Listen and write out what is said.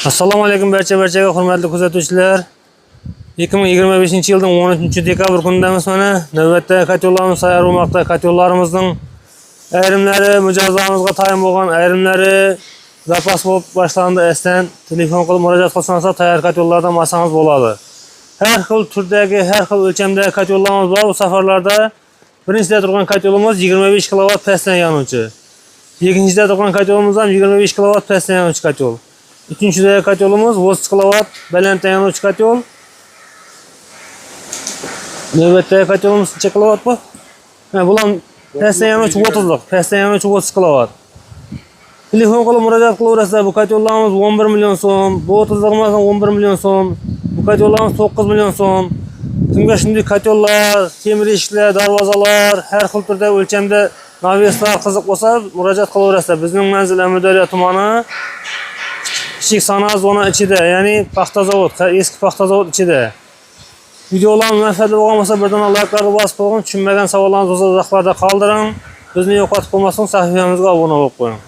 Assalomu alaykum barchaga hurmatli kuzatuvchilar. 2025-yilning 13-dekabr kunidamiz mana. Navbatda kotyollarimiz tayyorlanmoqda. Kotyollarımızın ayrimlari mijozlarimizga tayin bo'lgan, ayrimlari zapas bo'lib boshlandi. Esdan telefon qilib murojaat qilsangiz tayyor kotyollardan olsangiz bo'ladi. Har xil turdagi, har xil o'lchamdagi kotyollarimiz bor. Bu safarlarda birinchida turgan kotyolimiz 25 kilovat pastdan yanuvchi. Ikkinchida turgan kotyolimiz ham 25 kilovat pastdan yanuvchi kotyol. Üçüncüdeki katyolumuz 30 kilovat balanddan yanuvchi katyol. Navbatdagi katyolumuz necha kilovat bu? Bular pastdan yanuvchi 30lik, pastdan yanuvchi 30 kilovat. Telefon qilib murojaat qilaverasizlar. Bu katyollarimiz 11 million so'm, bu 30lik 11 million so'm, bu katyollarimiz 9 million so'm. Kimga shunday katyollar, temir eshiklar, darvozalar, har xil turda o'lchamda naveslar qiziq bo'lsa, murojaat qilaverasizlar. Bizning manzil Amudaryo tumani Kichik sanoat zona ichida, ya'ni paxta zavod, eski paxta zavod ichida. Videolarimiz manfaatli bo'lgan bo'lsa, birdan like'larni bosib qo'ying. Tushunmagan savollarni izohlarda qoldiring. Bizni yo'qotib qo'ymasin, sahifamizga obuna bo'lib qo'ying.